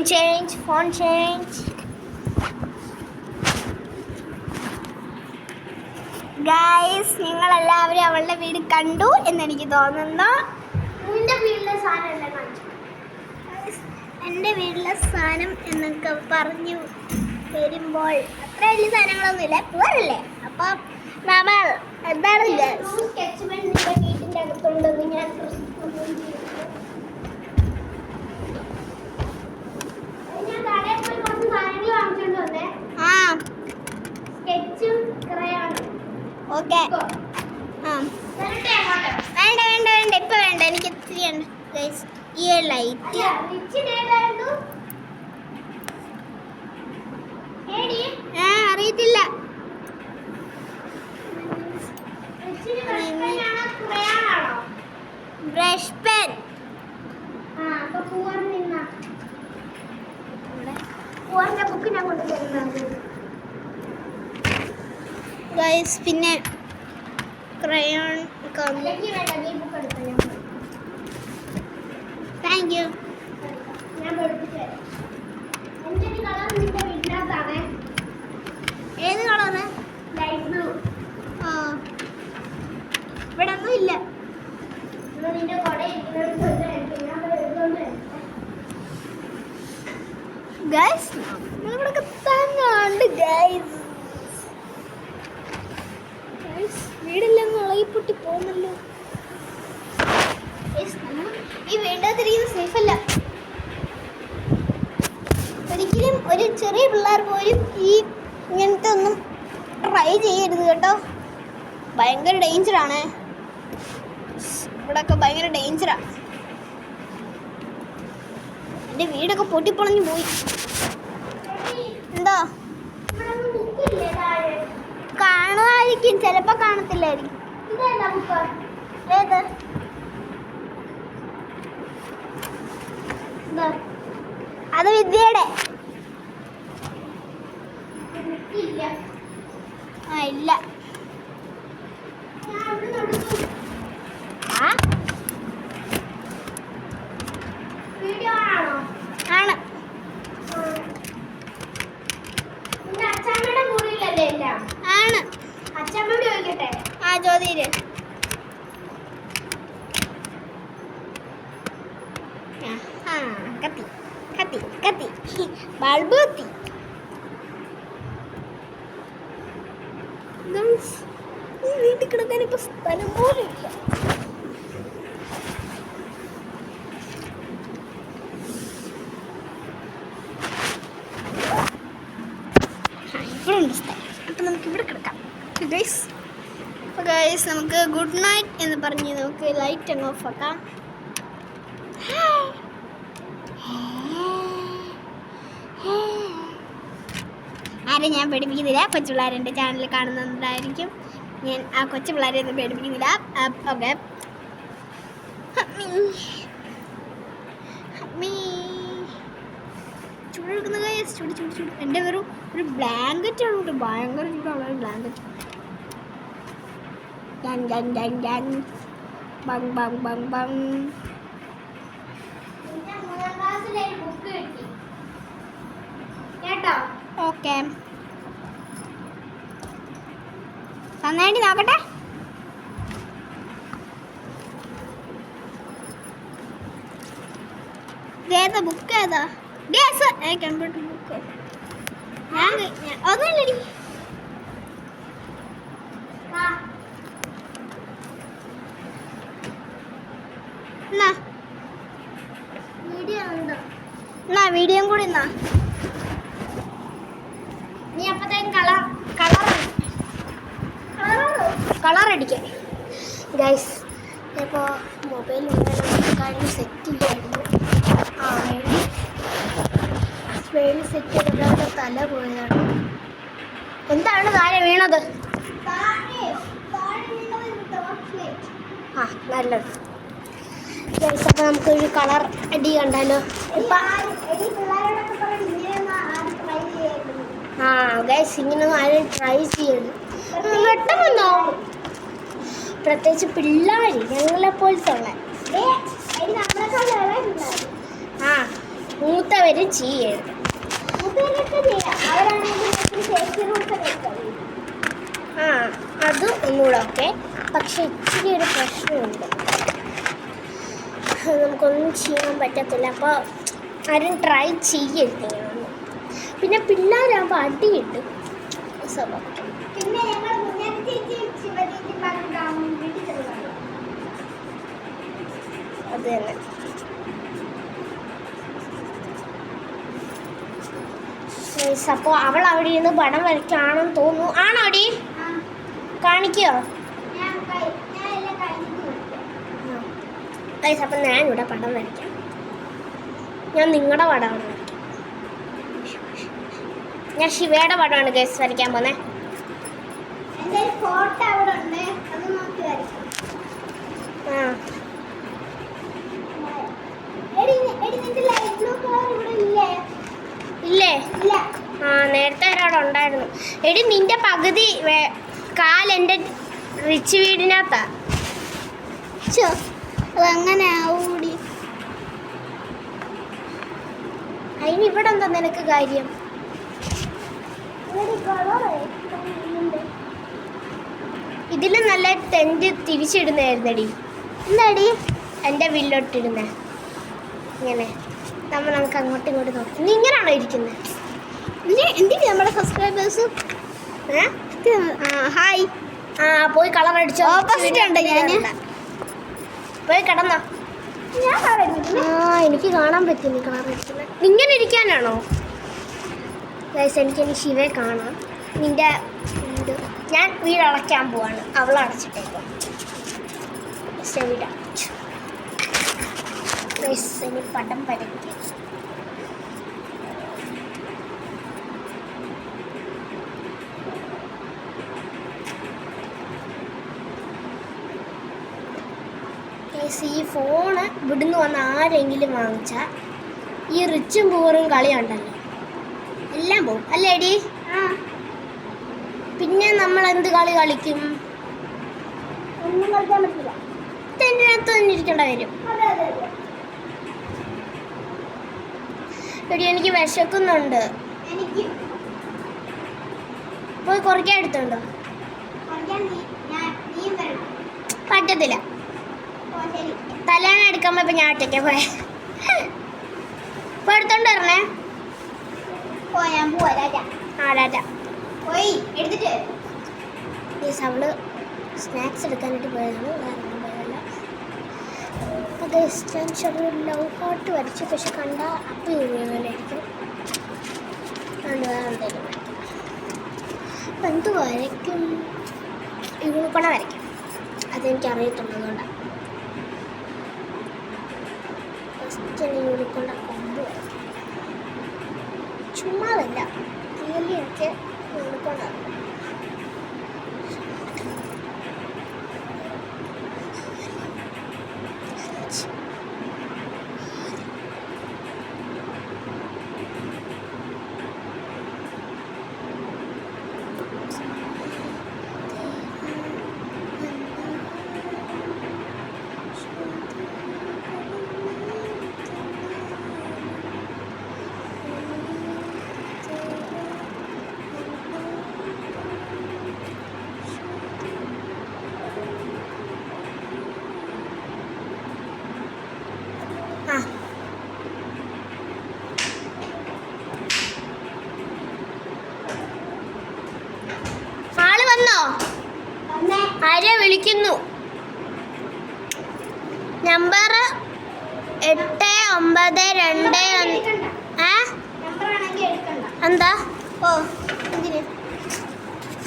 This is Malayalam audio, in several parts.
Phone change. ഗൈസ്, നിങ്ങളെല്ലാവരും അവളുടെ വീട് കണ്ടു എന്നെനിക്ക് തോന്നുന്നു. നിന്റെ വീട്ടിലെ സാധനം കാണിച്ചു. എൻ്റെ വീട്ടിലെ സാധനം എന്നൊക്കെ പറഞ്ഞു വരുമ്പോൾ അത്ര വലിയ സാധനങ്ങളൊന്നുമില്ല, പോരല്ലേ. അപ്പം നമ്മൾ എന്താണ് സ്കെച്ച്മെന്റ് നിന്റെ വീട്ടിന്റെ അകത്തുണ്ടെന്ന് ഞാൻ കടയിൽ പോയി കുറച്ച് സാധനങ്ങൾ വാങ്ങിച്ചോണ്ട് വന്നേ. ആ സ്കെച്ചും ക്രയോണും. ഓക്കെ. ആ വരട്ടെ അങ്ങോട്ട്. വേണ്ട വേണ്ട വേണ്ട, ഇപ്പം വേണ്ട, എനിക്ക് ഇത്തിരി ഉണ്ട് ഗൈസ്. ഈ ലൈറ്റ് അറിയത്തില്ല. Brush pen. ബുക്ക് ഞാൻ കൊണ്ടുതരുന്നത്. ഗൈസ്, പിന്നെ ക്രയോൺ. അല്ലെങ്കിൽ വേണ്ട, നീ ബുക്ക് എടുക്കാം. Thank you. ഞാൻ പഠിപ്പിച്ചു തരാം. എൻ്റെ ഒരു കളർ നിന്റെ വീട്ടിനകത്താണ്. ഏത് കളറ്? Light blue. ആ, ഇവിടെ ഒന്നും ഇല്ല. നിന്റെ കുട ഇരിക്കുന്നത് എടുത്തോണ്ട് ഗൈസ്, നമ്മളിവിടെ തന്നെയുണ്ട് ഗൈസ്. വീടെല്ലാം ഇളകിപ്പൊട്ടി പോകുന്നല്ലോ. ഈ വേണ്ടാതിരിക്കുന്നത് സേഫ് അല്ല ഒരിക്കലും. ഒരു ചെറിയ പിള്ളേർ പോലും ഈ ഇങ്ങനത്തെ ഒന്നും ട്രൈ ചെയ്യരുത് കേട്ടോ. ഭയങ്കര ഡേഞ്ചറാണ് ഇവിടെയൊക്കെ, ഭയങ്കര ഡേഞ്ചറാണ്. എൻ്റെ വീടൊക്കെ പൊട്ടിപ്പൊളഞ്ഞു പോയി. എന്താ കാണുമായിരിക്കും, ചിലപ്പോൾ കാണത്തില്ലായിരിക്കും. ഇതല്ല ബുക്ക്. ഏത്? അത് വിദ്യയുടെ. ഇല്ല. ആ, ഇല്ല. ഞാൻ അവിടെ നടക്കും. ആ, വീഡിയോ ആണോ? ആണ്. നിന്റെ അച്ഛമ്മയുടെ മുറിയിലല്ലേ എല്ലാം? ആണ്. അച്ഛമ്മയോട് ചോദിക്കട്ടെ. ആ, ജ്യോതിര്. ആ, കത്തി കത്തി കത്തി, ബൾബ് കത്തി. ഈ വീട്ടിൽ കിടക്കാൻ ഇപ്പൊ സ്ഥലം പോലും ഇല്ല. ഇവിടെ ഉണ്ട് സ്ഥലം, അപ്പം നമുക്ക് ഇവിടെ കിടക്കാം ഗൈസ്. അപ്പോൾ ഗൈസ്, നമുക്ക് ഗുഡ് നൈറ്റ് എന്ന് പറഞ്ഞ് നമുക്ക് ലൈറ്റ് അങ്ങ് ഓഫ് ആക്കാം. ആരും ഞാൻ പേടിപ്പിക്കുന്നില്ല. കൊച്ചു പിള്ളേർ എൻ്റെ ചാനൽ കാണുന്നുണ്ടായിരിക്കും. ഞാൻ ആ കൊച്ചു പിള്ളേരെ ഒന്നും പേടിപ്പിക്കുന്നില്ല. ഓക്കെ. ചൂടെടുക്കുന്ന ഗൈസ്, ചൂട് ചൂട് ചൂട്. എൻ്റെ വെറും ഒരു ബ്ലാങ്കറ്റ് ആണ് കേട്ടോ, ഭയങ്കര ചൂടാണ് ഒരു ബ്ലാങ്കറ്റ്. ഡങ് ഡങ് ഡങ് ഡങ്, ബങ് ബങ് ബങ് ബങ്. നിന്റെ 3ാം ക്ലാസ്സിലെ ഒരു ബുക്ക് കിട്ടി കേട്ടോ. ഓക്കെ, നന്നായിട്ട് നോക്കട്ടെ. ഇതേതാ ബുക്ക്? ഏതാ? Computer book. ഒന്നുമില്ലടി. എന്നാ വീഡിയോ ഉണ്ടോ? എന്നാ വീഡിയോയും കൂടി എന്നാ. നീ അപ്പത്തേക്കും കളർ അടിക്കാൻ ഗൈസ്. ഇപ്പോൾ മൊബൈൽ കാര്യം സെറ്റ് ചെയ്യായിരുന്നു. വേണ്ടി സെറ്റ് ചെയ്തപ്പോൾ തല പോയതാണ്. എന്താണ് താഴെ വീണത്? ആ, നല്ലത് ഗൈസ്. അപ്പോൾ നമുക്കൊരു കളർ അടി കണ്ടാലോ? ആ ഗൈസ്, ഇങ്ങനൊന്നും ആരും ട്രൈ ചെയ്യരുത്. പെട്ടെന്നോ, പ്രത്യേകിച്ച് പിള്ളേർ ഞങ്ങളെപ്പോലത്തെ ഉള്ള. ആ മൂത്തവര് ചെയ്യരുത്. മൂത്തവരൊക്കെ ചെയ്യാം. അവരാണെങ്കിൽ സേഫ്റ്റി റൂൾസ് ഒക്കെ എടുക്കാം. ആ അത് ഒന്നുകൂടെ ഓക്കെ. പക്ഷെ ഇച്ചിരി ഒരു പ്രശ്നമുണ്ട്, നമുക്കൊന്നും ചെയ്യാൻ പറ്റത്തില്ല. അപ്പോൾ ആരും ട്രൈ ചെയ്യരുത് ഇങ്ങനെയൊന്നും. പിന്നെ പിള്ളേരാകുമ്പോൾ അടി കിട്ടും സ്വഭാവം. പിന്നെ ഞങ്ങൾ മുന്നേറ്റ ചേച്ചിയും ശിവചേച്ചിയും പറഞ്ഞിട്ടാണ് വീട്ടിൽ ചെല്ലുന്നത്. അത് തന്നെ. അപ്പോൾ അവൾ അവിടെ ഇരുന്ന് പടം വരയ്ക്കുകയാണെന്ന് തോന്നുന്നു. ആണോ അടി? ആ, കാണിക്കോ? ഞാൻ എല്ലാം കഴിഞ്ഞിട്ട് വിളിക്കാം. ഗൈസ്, അപ്പം ഞാനിവിടെ പടം വരയ്ക്കാം. ഞാൻ നിങ്ങളുടെ പടമാണ് വരയ്ക്കാം. ഞാൻ ശിവയുടെ പടമാണ് ഗൈസ് വരയ്ക്കാൻ പോന്നെ. എൻ്റെ ഒരു ഫോട്ടോ അവിടെ ഉണ്ട്, അത് നോക്കി വരയ്ക്കാം. ആ നിന്റെ ലൈറ്റ് ബ്ലൂ കളർ ഇവിടെ ഇല്ലേ? ഇല്ലേ? ഇല്ല. ആ നേരത്തെ ഒരാടെ ഉണ്ടായിരുന്നു. എടി നിന്റെ പകുതി കാലെൻ്റെ റിച്ച് വീടിനകത്താ. അതങ്ങനെ ആവൂടി. അതിന് ഇവിടെ എന്താ നിനക്ക് കാര്യം? ഇവിടെ കളർ ഇതിൽ നല്ല ടെൻറ്റ് തിരിച്ചിടുന്നായിരുന്നടി. എന്താടി എൻ്റെ വില്ലോട്ടിടുന്നേ ഇങ്ങനെ. നമുക്ക് അങ്ങോട്ടും ഇങ്ങോട്ടും നോക്കാം. നീ ഇങ്ങനെയാണോ ഇരിക്കുന്നത്? എന്തിനാ നമ്മുടെ സബ്സ്ക്രൈബേഴ്സ്? ഹായ്. ആ പോയി കളർ അടിച്ചോ. ഓപ്പോസിറ്റ് ഉണ്ട് ഞാൻ. പോയി കിടന്നോ. ഞാൻ പറയുന്നു. ആ എനിക്ക് കാണാൻ പറ്റും നീ കളർ അടിക്കുന്നത്. ഇങ്ങനെ ഇരിക്കാനാണോ? ഗൈസ്, എനിക്കിനി ശിവയെ കാണാം. നിൻ്റെ വീട് ഞാൻ വീട് അടയ്ക്കാൻ പോവാണ്. അവൾ അടച്ചിട്ടേക്കും. വീട് അടച്ചു. ഗൈസ്, ഇനി പടം വരയ്ക്കും. ഈ ഫോണ് ഇവിടുന്ന് വന്ന് ആരെങ്കിലും വാങ്ങിച്ചാൽ ഈ റിച്ചും പൂറും കളിയുണ്ടല്ലോ എല്ലാം പോവും അല്ലേടി? ആ, പിന്നെ നമ്മൾ എന്ത് കളി കളിക്കും? ഒന്നും കളിക്കാൻ പറ്റില്ല. ടെൻറ്റിനകത്ത് തന്നെ ഇരിക്കേണ്ട വരും. അതെ അതെ അതെ. എടി എനിക്ക് വിശക്കുന്നുണ്ട്. എനിക്ക് പോയി കുറയ്ക്കാൻ എടുത്തുണ്ടോ? കളിക്കാൻ നീയും വരണം. പറ്റത്തില്ല. ഓ ശരി. തലേണ എടുക്കുമ്പോൾ ഇപ്പം ഞാൻ ഒറ്റയ്ക്ക് പോയെ. ഇപ്പോൾ എടുത്തോണ്ട് വരണേ. ഓ ഞാൻ പോവാ രാജാ. ആ രാജ. പോയി എടുത്തിട്ട് പ്ലീസ്. അവള് സ്നാക്സ് എടുക്കാനായിട്ട് പോയതാണ്, വേറെ ഒന്നും പോയതല്ല. അത് ഞാൻ ചെറിയൊരു ലവ് ഹാർട്ട് വരച്ചു. പക്ഷെ കണ്ട അപ്പം ഇങ്ങനെയായിരിക്കും. അതുകൊണ്ട് വേറെ എന്തെങ്കിലും വരയ്ക്കും. അപ്പം എന്ത് വരയ്ക്കും? യൂണിക്കോണ വരയ്ക്കും. അതെനിക്ക് അറിയത്തുള്ളതുകൊണ്ടാണ്. ഫസ്റ്റ് യൂണിക്കോണ്ട കൊമ്പ് വരയ്ക്കും. ചുമ്മാതല്ല, റിയലി എനിക്ക് യൂണിക്കോൺ അറിയാം. ആ ആള് വന്നോ? വന്നേ. ആരെ വിളിക്കുന്നു? നമ്പർ 892 എടുക്കണ്ട. ഏ നമ്പർ ആണെങ്കിൽ എടുക്കണ്ട. എന്താ? ഓ എന്തിന്?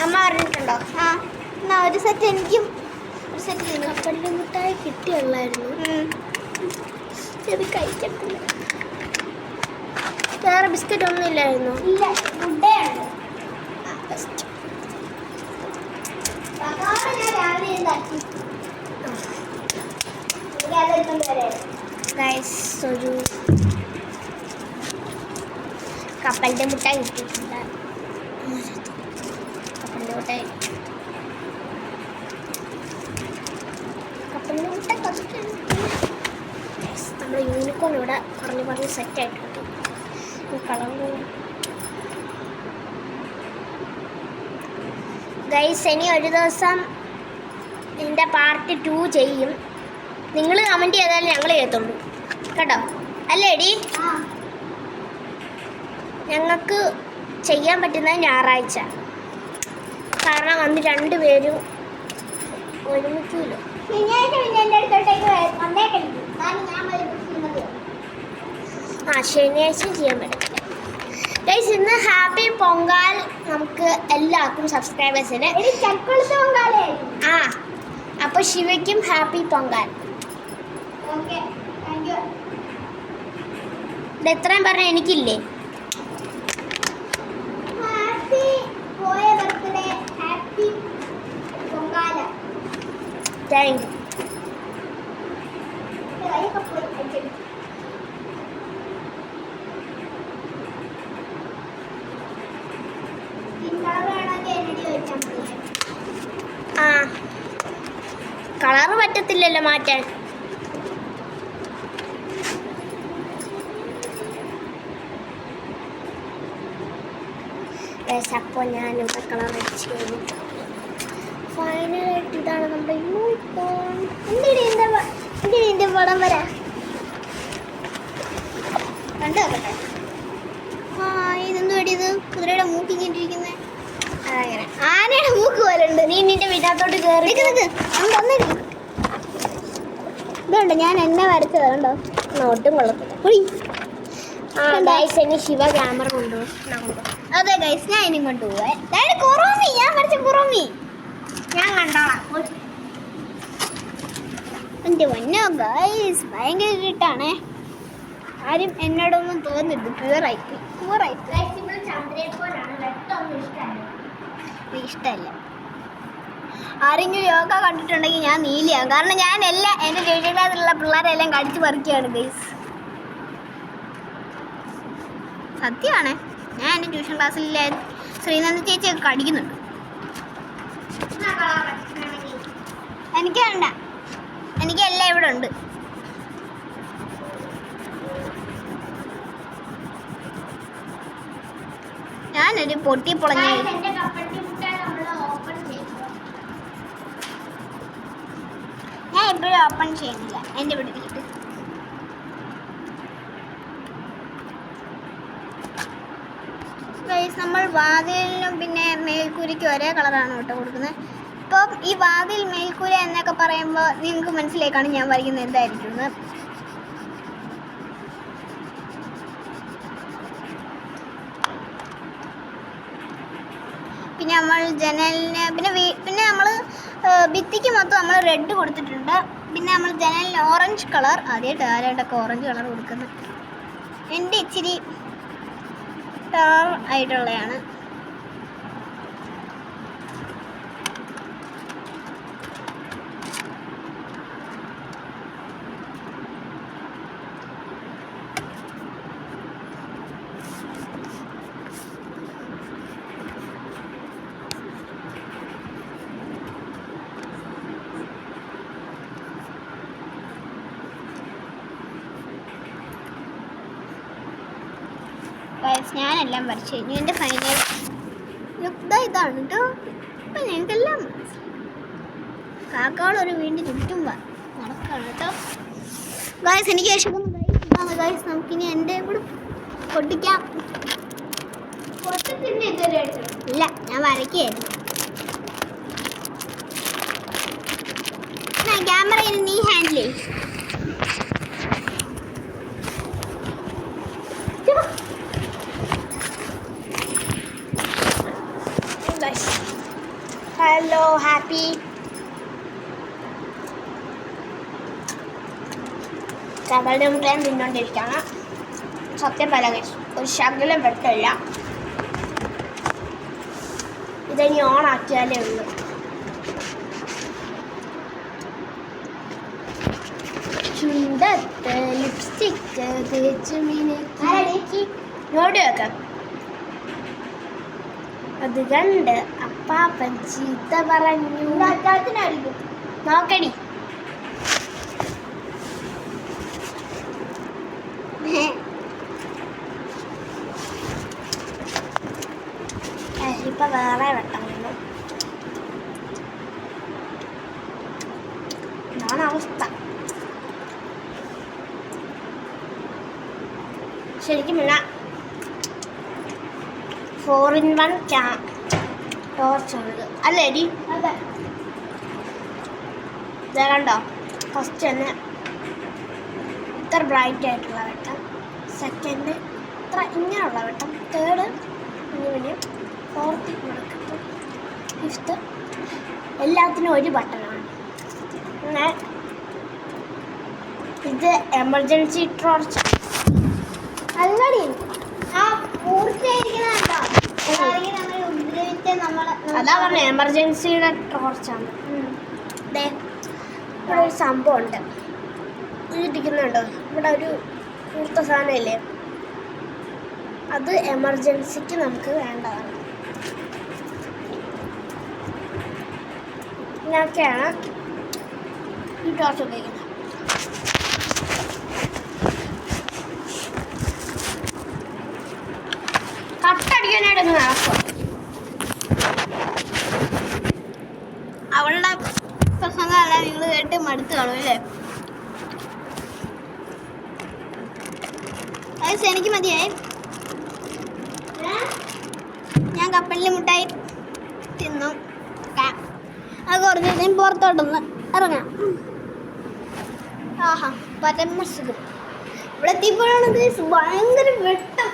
അമ്മ പറഞ്ഞിട്ടുണ്ടോ? ആ എന്നാ ഒരു സെറ്റ് എനിക്കും ഒരു സെറ്റ് കപ്പലിൻ്റെ മിഠായി കിട്ടിയുള്ളായിരുന്നു. ഇത് കഴിക്കത്തില്ല. വേറെ ബിസ്ക്കറ്റ് ഒന്നും ഇല്ലായിരുന്നു. ഇല്ല, ഫുഡേ ഉണ്ട്. ബെസ്റ്റ്. പക്കാവ് ഞാൻ രാവിലെ ഉണ്ടാക്കി. എനിക്ക് അതെടുത്തോണ്ട് വരാം. ഗൈസ്, ഒരു കപ്പലിൻ്റെ മിഠായി കിട്ടിയിട്ടുണ്ട്. കപ്പലിൻ്റെ മിഠായി കപ്പലിൻ്റെ മിഠായി പതുക്കെ. നമ്മുടെ യൂണിക്കോൺ ഇവിടെ പറഞ്ഞ് സെറ്റായിട്ടുണ്ട്. ഗൈസ് ഇനി ഒരു ദിവസം ഇതിൻ്റെ പാർട്ട് 2 ചെയ്യും. നിങ്ങൾ കമൻറ്റ് ചെയ്താലും ഞങ്ങൾ ചെയ്യത്തുള്ളൂ കേട്ടോ, അല്ലേടി? ഞങ്ങൾക്ക് ചെയ്യാൻ പറ്റുന്നത് ഞായറാഴ്ച, കാരണം അന്ന് 2 പേരും ഒരുമിക്കില്ലോ. ശനിയാഴ്ച ചെയ്യാൻ പറ്റും. ഗൈസ് ഇന്ന് ഹാപ്പി പൊങ്കാൽ നമുക്ക് എല്ലാവർക്കും സബ്സ്ക്രൈബേഴ്സിന്. ആ അപ്പോൾ ശിവയ്ക്കും ഹാപ്പി പൊങ്കാൽ. ഇത് എത്രയും പറഞ്ഞ എനിക്കില്ലേ? Thank you. ആ കളറ് പറ്റത്തില്ലല്ലോ മാറ്റാൻ. അപ്പോൾ ഞാനിവിടെ കളർ അടിച്ച് കഴിഞ്ഞിട്ട് ഫൈനലായിട്ട് ഇതാണ് നമ്മുടെ യൂണിക്കോൺ. എന്തിൻ്റെ പടം വരാം കണ്ടു നോക്കട്ടെ. ആ ഇതെന്തും അടിയത് കുതിരയുടെ മൂക്കിങ്ങിട്ടിരിക്കുന്നത്. അങ്ങനെ ആനയുടെ മൂക്ക് പോലെ ഉണ്ട്. നീ നിന്റെ വീട്ടിനകത്തോട്ട് കയറി ഇതുണ്ട്, ഞാൻ എന്നെ വരച്ചത് കണ്ടോ. ഒട്ടും കൊള്ളത്തില്ല. ഗൈസ് ഇനി ശിവ ക്യാമറ കൊണ്ടുപോകും. അതെ ഗൈസ്, ഞാൻ ഇനി കൊണ്ടുപോകാൻ. കുറോമി, ഞാൻ വരച്ച കുറോമി ഞാൻ കണ്ടോളാം. എൻ്റെ പൊന്നോ ഗൈസ്, ഭയങ്കര കിട്ടാണേ. ആരും എന്നോടൊന്നും തോന്നരുത്. പ്യുവറായിട്ട് ഇഷ്ടമല്ല. ആരെങ്കിലും യോഗ കണ്ടിട്ടുണ്ടെങ്കിൽ ഞാൻ നീലിയാകും. കാരണം ഞാൻ എല്ലാം എൻ്റെ ട്യൂഷൻ ക്ലാസ്സിലുള്ള പിള്ളേരെല്ലാം കടിച്ചു പറിക്കുകയാണ് ഗൈസ്. സത്യമാണ്, ഞാൻ എൻ്റെ ട്യൂഷൻ ക്ലാസ്സിലെ ശ്രീനന്ദ ചേച്ചിയൊക്കെ കടിക്കുന്നുണ്ട്. എനിക്ക് വേണ്ട, എനിക്ക് എല്ലാം ഇവിടെ ഉണ്ട്. ഞാനൊരു പൊട്ടിപ്പൊളഞ്ഞ ഞാൻ എപ്പോഴും ഓപ്പൺ ചെയ്യുന്നില്ല എൻ്റെ ഇവിടെ ഇരിക്കട്ടെ. നമ്മൾ വാതിലിനും പിന്നെ മേൽക്കൂരയ്ക്കും ഒരേ കളറാണ് കേട്ടോ കൊടുക്കുന്നത്. ഇപ്പം ഈ വാതിൽ മേൽക്കൂര എന്നൊക്കെ പറയുമ്പോൾ നിങ്ങൾക്ക് മനസ്സിലേക്കാണ് ഞാൻ വരയ്ക്കുന്നത് എന്തായിരിക്കും. പിന്നെ നമ്മൾ ജനലിന് പിന്നെ നമ്മൾ ഭിത്തിക്ക് മൊത്തം നമ്മൾ റെഡ് കൊടുത്തിട്ടുണ്ട്. പിന്നെ നമ്മൾ ജനലിന് ഓറഞ്ച് കളർ, ആദ്യമായിട്ട് ആരായിട്ടൊക്കെ ഓറഞ്ച് കളർ കൊടുക്കുന്നത്. എൻ്റെ ഇച്ചിരി ടാർ ആയിട്ടുള്ളതാണ്. ഞാനെല്ലാം വരച്ചു കഴിഞ്ഞു. എൻ്റെ ഫൈനൽ ലുക്ക് ഇതാണ് കേട്ടോ. അപ്പം ഞങ്ങൾക്കെല്ലാം കാക്കകളൊരു വീണ്ടും ചുറ്റും നടക്കാണ് കേട്ടോ. ഗായ്സ് എനിക്ക് വിശക്കുന്നു ഗായ്സ്. നമുക്കിനി എൻ്റെ കൂടെ പൊട്ടിക്കാം. ഇല്ല, ഞാൻ വരയ്ക്കായിരുന്നു. ക്യാമറ നീ ഹാൻഡിൽ ചെയ്യും. Hello happy. കടലിൻ്റെ മുട്ടയും തിന്നോണ്ടിരിക്കുകയാണ്. സത്യം പല ഒരു ശകലം വെട്ടമില്ല. ഇതിനി ഓണാക്കിയാലേ ഉള്ളൂ. ചുണ്ടത്ത് ലിപ്സ്റ്റിക്ക് തേച്ച് മിനുക്കി നോടി വെക്കാം. അത് കണ്ട് അപ്പാപ്പൻ ചീത്ത പറഞ്ഞു. നോക്കടി. ഇപ്പം വേറെ വെട്ടം വന്നു. ഇതാണ് അവസ്ഥ. ശരിക്കും പിന്നെ 4-in-1 ടോർച്ചാണിത് അല്ലേ ഡി? അതെ. ഇതാ കണ്ടോ, ഫസ്റ്റ് തന്നെ ഇത്ര ബ്രൈറ്റ് ആയിട്ടുള്ള വെട്ടം, സെക്കൻഡ് ഇത്ര ഇങ്ങനെയുള്ള വെട്ടം, തേർഡ് ഇങ്ങനെ, ഫോർത്ത് നടക്കത്ത്, ഫിഫ്ത്ത് എല്ലാത്തിനും ഒരു ബട്ടണാണ്. പിന്നെ ഇത് എമർജൻസി ടോർച്ച് അല്ലടി ആ പൂർത്തിയായിരിക്കുന്ന നമ്മൾ ഉപദ്രവിച്ച അതാ പറഞ്ഞ എമർജൻസിയുടെ ടോർച്ചാണ്. ദേ ഇവിടെ ഒരു സംഭവം ഉണ്ട്, ഇരിക്കുന്നുണ്ടോ ഇവിടെ ഒരു കൂർത്ത സാധനമില്ലേ, അത് എമർജൻസിക്ക് നമുക്ക് വേണ്ടതാണ്. ഇങ്ങനെയൊക്കെയാണ് ഈ ടോർച്ച് ഉപയോഗിക്കുന്നത്. കട്ടടിക്കാനായിട്ടൊന്ന് നടക്കുക. അവളുടെ പ്രസംഗമല്ല നിങ്ങൾ കേട്ട് മടുത്ത് കാണും അല്ലേ? അത് എനിക്ക് മതിയായി. ഞാൻ കപ്പലിൽ മുട്ടായി തിന്നു. അത് കുറച്ച് കഴിഞ്ഞ് പുറത്തോട്ടൊന്ന് ഇറങ്ങാം. ആഹാ പരമസുഖം. ഇവിടെ എത്തിയപ്പോഴാണ് ഭയങ്കര വെട്ടം.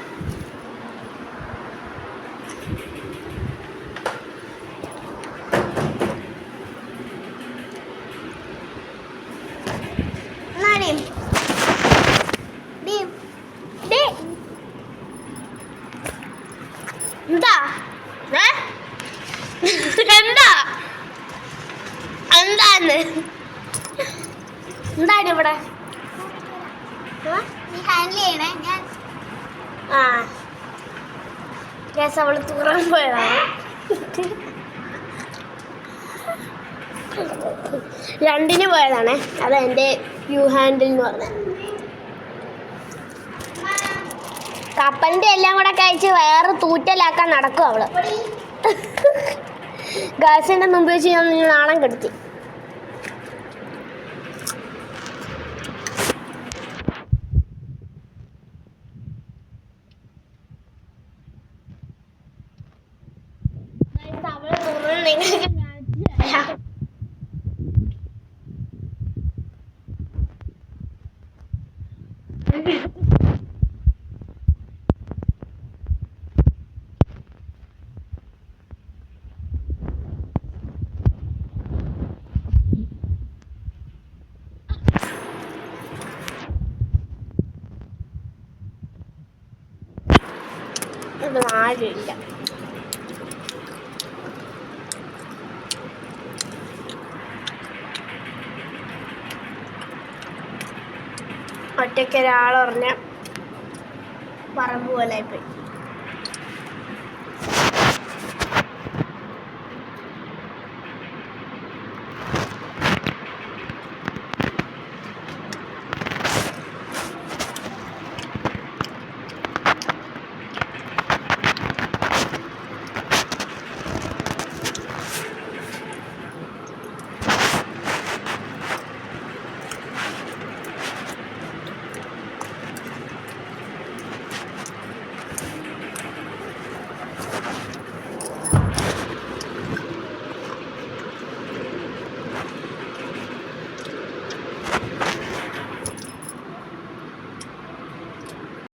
എന്താ എന്താ എന്താന്ന് എന്താണ് ഇവിടെ? നീ ഹാൻഡിൽ ചെയ്യണേ. ഞാൻ ആ ഗ്യാസ് അവള് തൂറാൻ പോയതാണ്. രണ്ടിന് പോയതാണേ. അത് എൻ്റെ യു ഹാൻഡിൽ എന്ന് പറഞ്ഞത്. കപ്പലിൻ്റെ എല്ലാം കൂടെ കഴിച്ച് വേറെ തൂറ്റലാക്കാൻ നടക്കും അവള്. ഗ്യാസിൻ്റെ മുമ്പ് വെച്ച് ഞാൻ നാണം കെടുത്തി. അവള് തുറന്ന് നിങ്ങൾക്ക് കാണിച്ചു. ഇത് ആരുമില്ല. ഒറ്റയ്ക്ക് ഒരാളറിഞ്ഞ പറമ്പ് പോലെ പോയി.